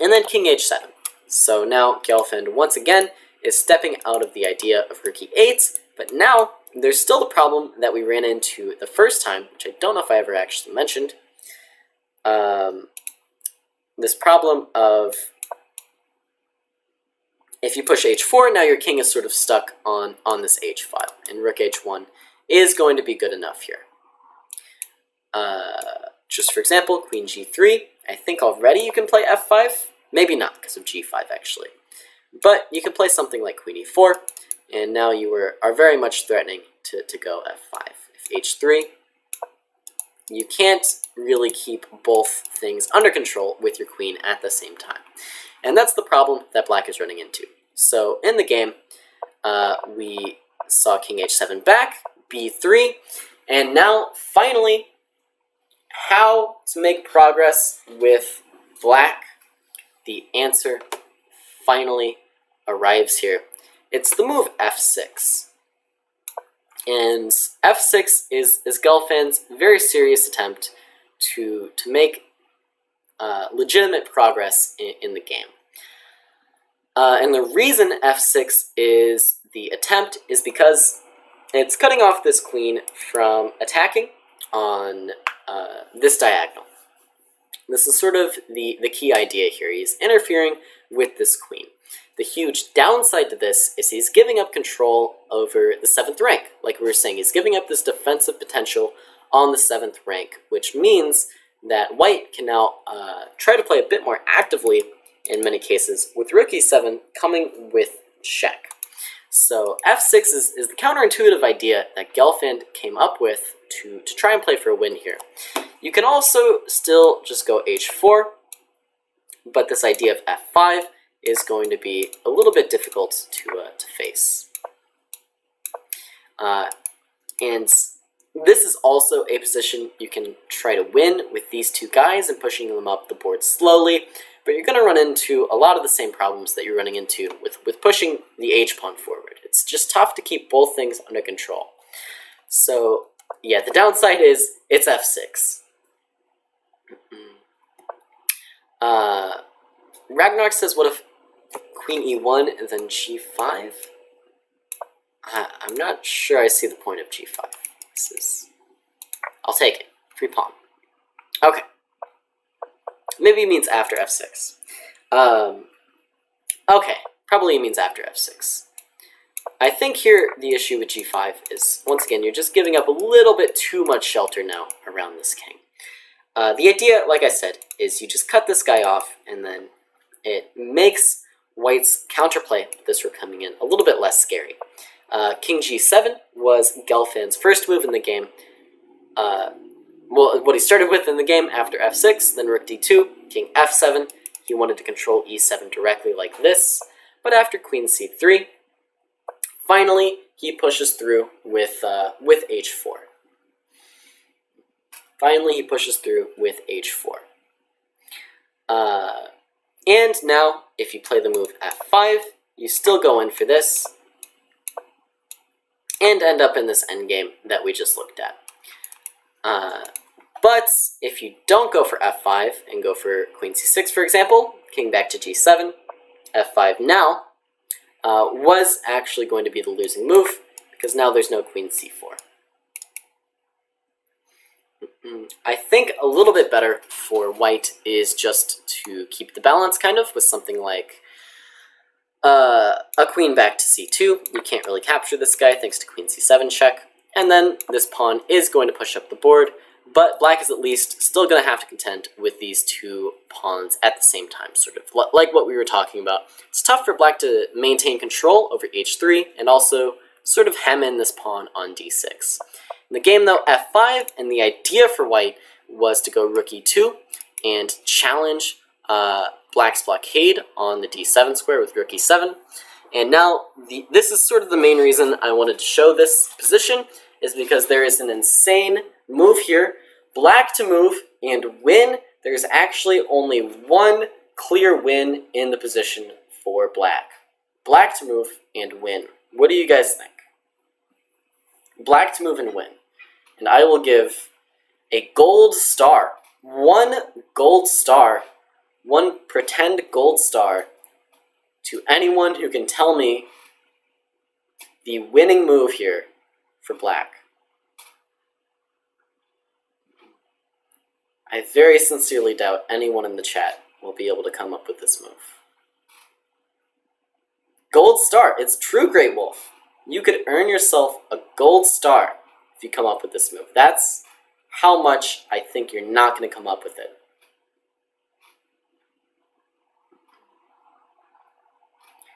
S1: and then king h7. So now Gelfand once again is stepping out of the idea of rook e8, but now there's still the problem that we ran into the first time, which I don't know if I ever actually mentioned. This problem of if you push h4, now your king is sort of stuck on this h file, and rook h1 is going to be good enough here. Just for example, queen g3. I think already you can play f5. Maybe not, because of g5 actually. But you can play something like queen e4, and now you are very much threatening to go f5. If h3, you can't really keep both things under control with your queen at the same time. And that's the problem that black is running into. So in the game, we saw king h7 back, b3, and now finally, how to make progress with black. The answer finally arrives here. It's the move f6. And f6 is Gelfand's very serious attempt to make legitimate progress in the game. And the reason f6 is the attempt is because it's cutting off this queen from attacking on this diagonal. This is sort of the key idea here. He's interfering with this queen. The huge downside to this is he's giving up control over the 7th rank. Like we were saying, he's giving up this defensive potential on the 7th rank, which means that white can now try to play a bit more actively in many cases, with rook e7 coming with check. So f6 is the counterintuitive idea that Gelfand came up with to try and play for a win here. You can also still just go h4, but this idea of f5 is going to be a little bit difficult to face. And this is also a position you can try to win with these two guys and pushing them up the board slowly, but you're going to run into a lot of the same problems that you're running into with pushing the h-pawn forward. It's just tough to keep both things under control. So, yeah, the downside is it's f6. Ragnarok says, what if queen e1 and then g5? I'm not sure I see the point of g5. I'll take it. Free pawn. Okay. Maybe it means after f6. Okay, probably means after f6. I think here the issue with g5 is, once again, you're just giving up a little bit too much shelter now around this king. The idea, like I said, is you just cut this guy off, and then it makes white's counterplay, this rook coming in, a little bit less scary. King g7 was Gelfand's first move in the game. Well, what he started with in the game after f6, then rook d2, king f7. He wanted to control e7 directly like this, but after queen c3, finally he pushes through with h4. Finally, he pushes through with h4. And now, if you play the move f5, you still go in for this, and end up in this endgame that we just looked at. But if you don't go for f5 and go for queen c6, for example, king back to g7, f5 now was actually going to be the losing move, because now there's no queen c4. I think a little bit better for white is just to keep the balance, kind of, with something like a queen back to c2. You can't really capture this guy thanks to queen c7 check. And then this pawn is going to push up the board, but black is at least still going to have to contend with these two pawns at the same time, sort of like what we were talking about. It's tough for black to maintain control over h3 and also sort of hem in this pawn on d6. In the game, though, f5, and the idea for white was to go rook e2 and challenge black's blockade on the d7 square with rook e7. And now, this is sort of the main reason I wanted to show this position, is because there is an insane move here. Black to move and win. There's actually only one clear win in the position for black. Black to move and win. What do you guys think? Black to move and win. And I will give a gold star. One gold star. One pretend gold star to anyone who can tell me the winning move here for black. I very sincerely doubt anyone in the chat will be able to come up with this move. Gold star. It's true, Great Wolf. You could earn yourself a gold star if you come up with this move. That's how much I think you're not going to come up with it.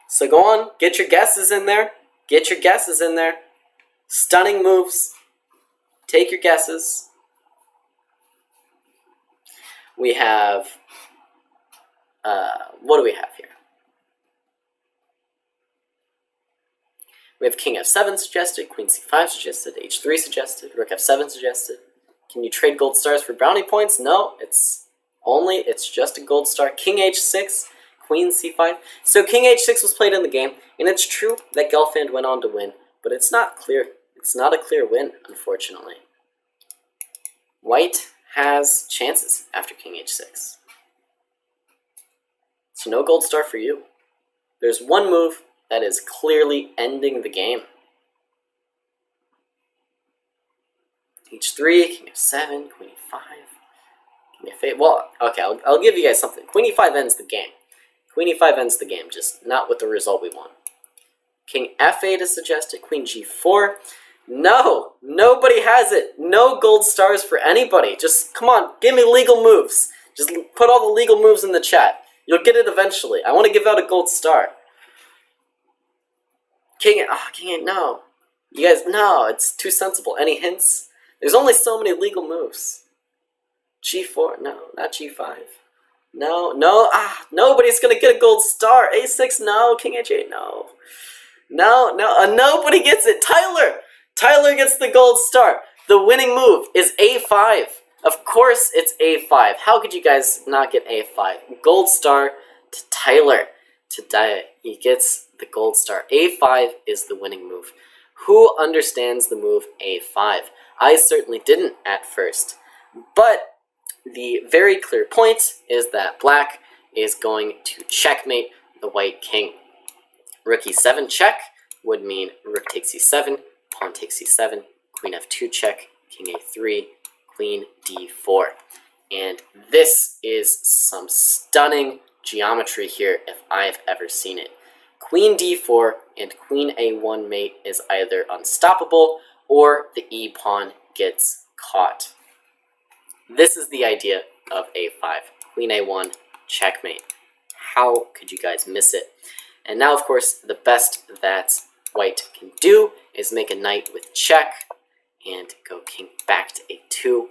S1: So go on, get your guesses in there. Get your guesses in there. Stunning moves. Take your guesses. We have, what do we have here? We have king f7 suggested, queen c5 suggested, h3 suggested, rook f7 suggested. Can you trade gold stars for brownie points? No, it's just a gold star. King h6, queen c5. So king h6 was played in the game, and it's true that Gelfand went on to win, but it's not clear. It's not a clear win, unfortunately. White has chances after king h6. So no gold star for you. There's one move that is clearly ending the game. h3, king f7, queen e5, king f8. Well, okay, I'll give you guys something. Queen e5 ends the game. Queen e5 ends the game, just not with the result we want. King f8 is suggested, queen g4. No, nobody has it. No gold stars for anybody. Just, come on, give me legal moves. Just put all the legal moves in the chat. You'll get it eventually. I want to give out a gold star. King 8, no. You guys, no, it's too sensible. Any hints? There's only so many legal moves. G4, no, not G5. No, nobody's gonna get a gold star. A6, no. King H8, no. No, nobody gets it. Tyler gets the gold star. The winning move is A5. Of course it's A5. How could you guys not get A5? Gold star to Tyler. He gets the gold star. A5 is the winning move. Who understands the move a5? I certainly didn't at first, but the very clear point is that black is going to checkmate the white king. Rook e7 check would mean rook takes e7, pawn takes e7, queen f2 check, king a3, queen d4. And this is some stunning geometry here if I've ever seen it. Queen d4 and queen a1 mate is either unstoppable or the e-pawn gets caught. This is the idea of a5. Queen a1, checkmate. How could you guys miss it? And now, of course, the best that white can do is make a knight with check and go king back to a2,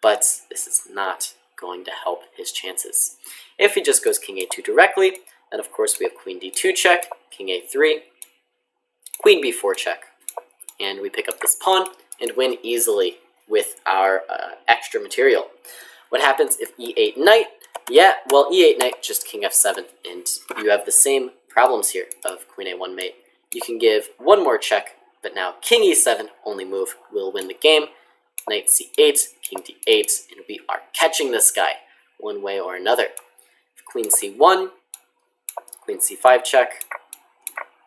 S1: but this is not going to help his chances. If he just goes king a2 directly, then of course we have queen d2 check, king a3, queen b4 check, and we pick up this pawn and win easily with our extra material. What happens if e8 knight? Yeah, well, e8 knight, just king f7, and you have the same problems here of queen a1 mate. You can give one more check, but now king e7, only move, will win the game. Knight c8, king d8, and we are catching this guy one way or another. Queen c1, queen c5 check,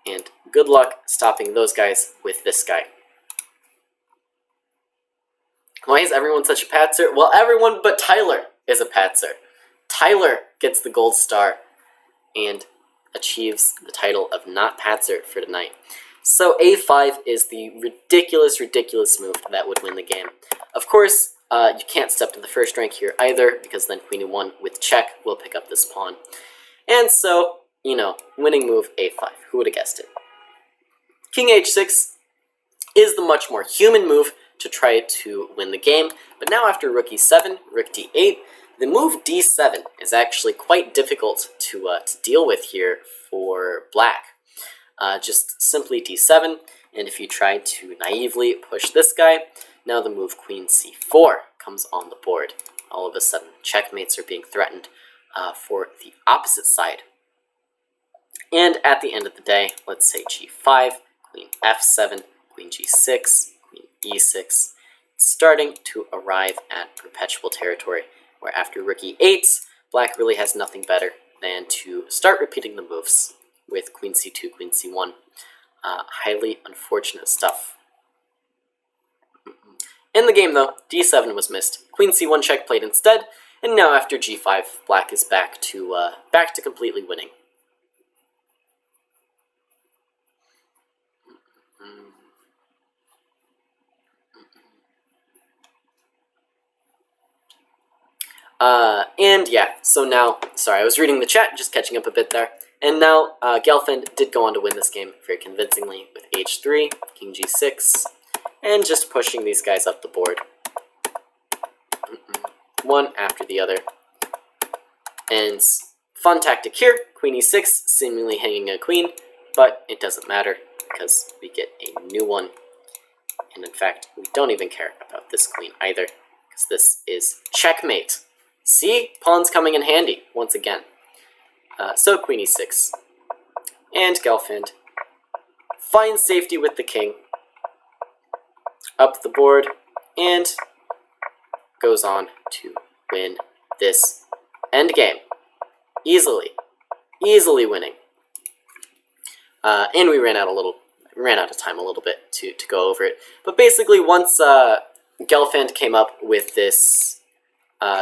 S1: and good luck stopping those guys with this guy. Why is everyone such a patzer? Well, everyone but Tyler is a patzer. Tyler gets the gold star and achieves the title of not patzer for tonight. So a5 is the ridiculous move that would win the game. Of course, you can't step to the first rank here either, because then queen e1 with check will pick up this pawn. And so, you know, winning move a5. Who would have guessed it? King h6 is the much more human move to try to win the game, but now after rook e7, rook d8, the move d7 is actually quite difficult to deal with here for black. Just simply d7, and if you try to naively push this guy, now the move queen c4 comes on the board. All of a sudden, checkmates are being threatened for the opposite side. And at the end of the day, let's say g5, queen f7, queen g6, queen e6, starting to arrive at perpetual territory, where after rook e8, black really has nothing better than to start repeating the moves with queen c2, queen c1. Highly unfortunate stuff. In the game, though, d7 was missed. Queen c1 check played instead, and now after g5, black is back to completely winning. And yeah, so now, sorry, I was reading the chat, just catching up a bit there. And now, Gelfand did go on to win this game very convincingly with h3, king g6, and just pushing these guys up the board. One after the other. And fun tactic here, queen e6, seemingly hanging a queen, but it doesn't matter because we get a new one. And in fact, we don't even care about this queen either, because this is checkmate. See? Pawns coming in handy, once again. So queen e6. And Gelfand finds safety with the king. Up the board, and goes on to win this endgame. Easily. Easily winning. And we ran out of time a little bit to go over it. But basically, once Gelfand came up with this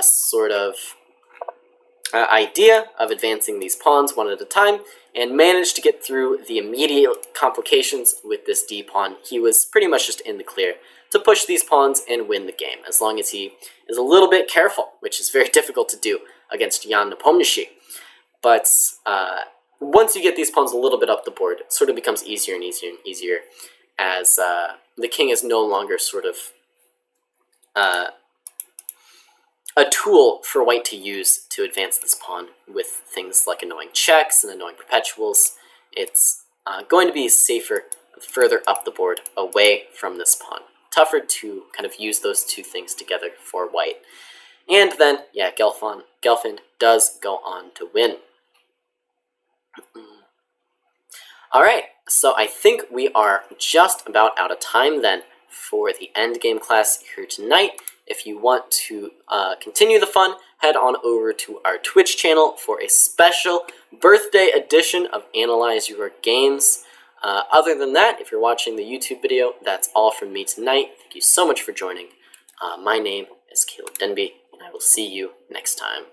S1: sort of idea of advancing these pawns one at a time, and managed to get through the immediate complications with this d-pawn, he was pretty much just in the clear to push these pawns and win the game, as long as he is a little bit careful, which is very difficult to do against Jan Nepomniachtchi. But once you get these pawns a little bit up the board, it sort of becomes easier and easier and easier, as the king is no longer sort of a tool for white to use to advance this pawn with things like annoying checks and annoying perpetuals. It's going to be safer further up the board, away from this pawn. Tougher to kind of use those two things together for white. And then, yeah, Gelfand does go on to win. Alright, so I think we are just about out of time then for the Endgame class here tonight. If you want to continue the fun, head on over to our Twitch channel for a special birthday edition of Analyze Your Games. Other than that, if you're watching the YouTube video, that's all from me tonight. Thank you so much for joining. My name is Caleb Denby, and I will see you next time.